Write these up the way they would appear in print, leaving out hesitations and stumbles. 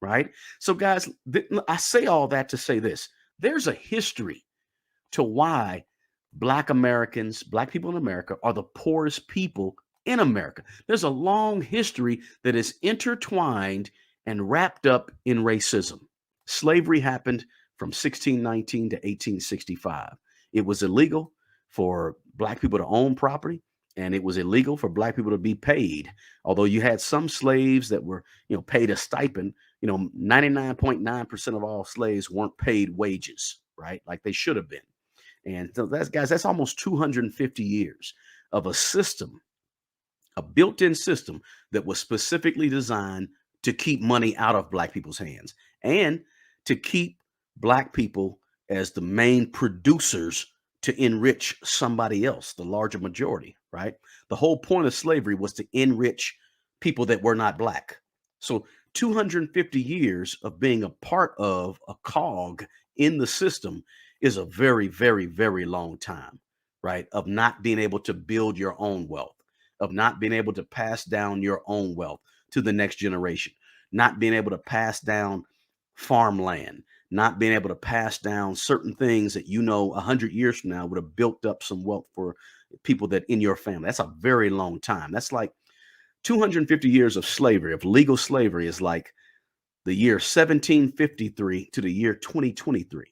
right? So, guys, I say all that to say this: there's a history to why Black Americans, Black people in America, are the poorest people in America. There's a long history that is intertwined and wrapped up in racism. Slavery happened from 1619 to 1865. It was illegal for Black people to own property, and it was illegal for Black people to be paid. Although you had some slaves that were, paid a stipend, 99.9% of all slaves weren't paid wages, right? Like they should have been. And so that's almost 250 years of a system, a built-in system that was specifically designed to keep money out of Black people's hands and to keep Black people as the main producers to enrich somebody else, the larger majority, right? The whole point of slavery was to enrich people that were not Black. So 250 years of being a part of a cog in the system is a very, very, very long time, right? Of not being able to build your own wealth, of not being able to pass down your own wealth to the next generation, not being able to pass down farmland, not being able to pass down certain things that 100 years from now would have built up some wealth for people that in your family. That's a very long time. That's like 250 years of slavery, of legal slavery, is like the year 1753 to the year 2023.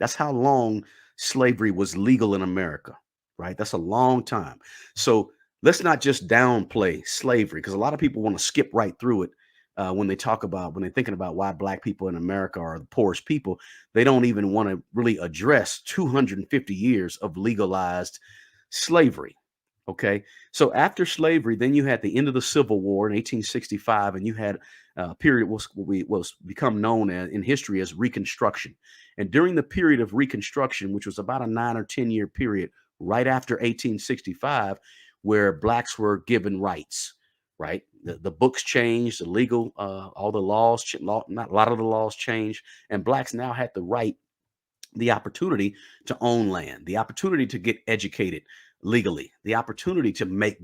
That's how long slavery was legal in America, right? That's a long time. So let's not just downplay slavery, because a lot of people want to skip right through it when they're thinking about why Black people in America are the poorest people. They don't even want to really address 250 years of legalized slavery. Okay. So after slavery, then you had the end of the Civil War in 1865, and you had a period was become known in history as Reconstruction. And during the period of Reconstruction, which was about a 9 or 10 year period right after 1865, where Blacks were given rights, right? The books changed, the legal, all the laws, not a lot of the laws changed, and Blacks now had the right, the opportunity to own land, the opportunity to get educated legally, the opportunity to make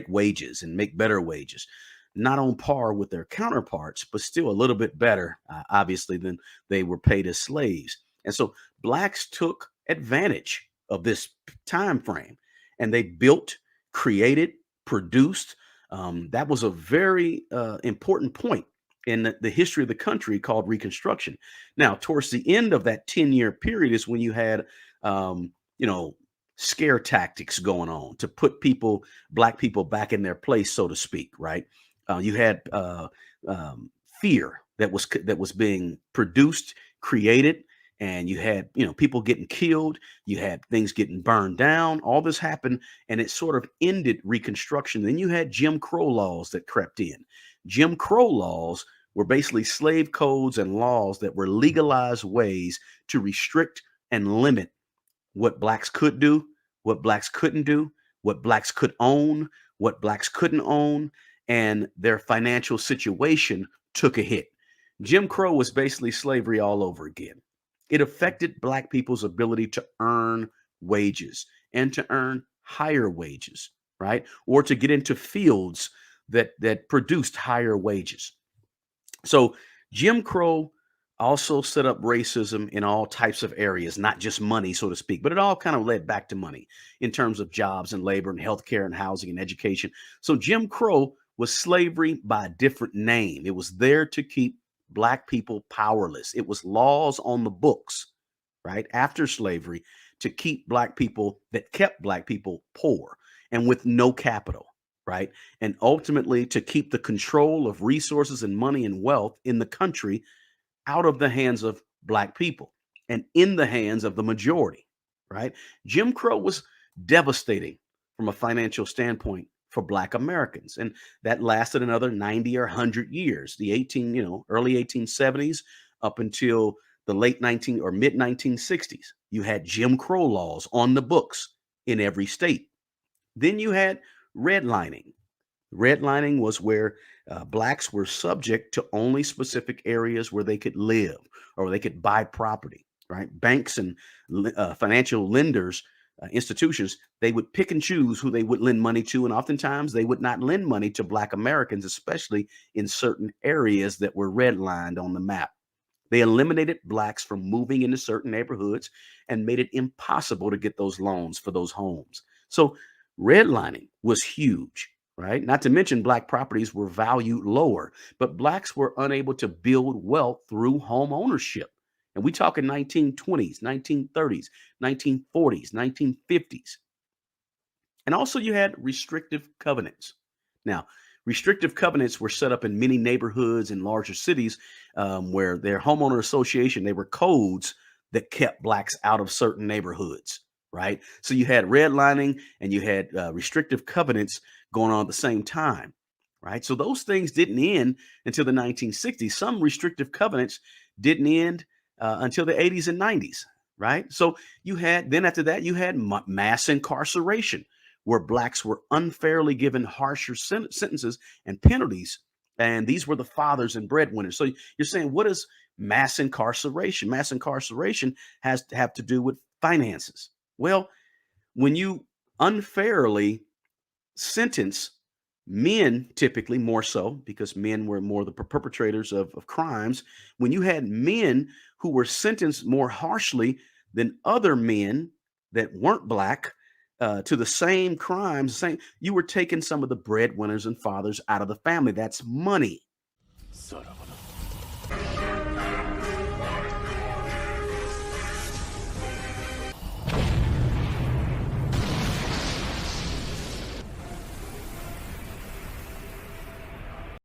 wages and make better wages, not on par with their counterparts, but still a little bit better, obviously, than they were paid as slaves. And so Blacks took advantage of this time frame, and they built, created, produced. That was a very important point in the history of the country called Reconstruction. Now, towards the end of that 10-year period is when you had, um, you know, scare tactics going on to put Black people back in their place, so to speak, right? You had fear that was being produced, created, and you had people getting killed. You had things getting burned down. All this happened, and it sort of ended Reconstruction. Then you had Jim Crow laws that crept in. Jim Crow laws were basically slave codes and laws that were legalized ways to restrict and limit what Blacks could do, what Blacks couldn't do, what Blacks could own, what Blacks couldn't own, and their financial situation took a hit. Jim Crow was basically slavery all over again. It affected Black people's ability to earn wages and to earn higher wages, right? Or to get into fields that produced higher wages. So Jim Crow also set up racism in all types of areas, not just money, so to speak, but it all kind of led back to money in terms of jobs and labor and healthcare and housing and education. So Jim Crow was slavery by a different name. It was there to keep Black people powerless. It was laws on the books, right, after slavery, to keep Black people, that kept Black people poor and with no capital, right? And ultimately to keep the control of resources and money and wealth in the country out of the hands of Black people and in the hands of the majority, right? Jim Crow was devastating from a financial standpoint for Black Americans, and that lasted another 90 or 100 years, early 1870s up until the late 19 or mid 1960s. You had Jim Crow laws on the books in every state. Then you had redlining. Redlining was where Blacks were subject to only specific areas where they could live or they could buy property, right? Banks and financial lenders institutions, they would pick and choose who they would lend money to, and oftentimes they would not lend money to Black Americans, especially in certain areas that were redlined on the map. They eliminated blacks from moving into certain neighborhoods and made it impossible to get those loans for those homes. So redlining was huge, right? Not to mention black properties were valued lower, but blacks were unable to build wealth through home ownership. And we talk in 1920s, 1930s, 1940s, 1950s. And also, you had restrictive covenants. Now, restrictive covenants were set up in many neighborhoods in larger cities where their homeowner association, they were codes that kept blacks out of certain neighborhoods, right? So you had redlining and you had restrictive covenants going on at the same time, right? So those things didn't end until the 1960s. Some restrictive covenants didn't end until the 80s and 90s, right? So you had, then after that, you had mass incarceration where blacks were unfairly given harsher sentences and penalties. And these were the fathers and breadwinners. So you're saying, what is mass incarceration? Mass incarceration has to have to do with finances. Well, when you unfairly sentence men, typically more so because men were more the perpetrators of crimes, when you had men who were sentenced more harshly than other men that weren't black to the same crimes, same, you were taking some of the breadwinners and fathers out of the family. That's money.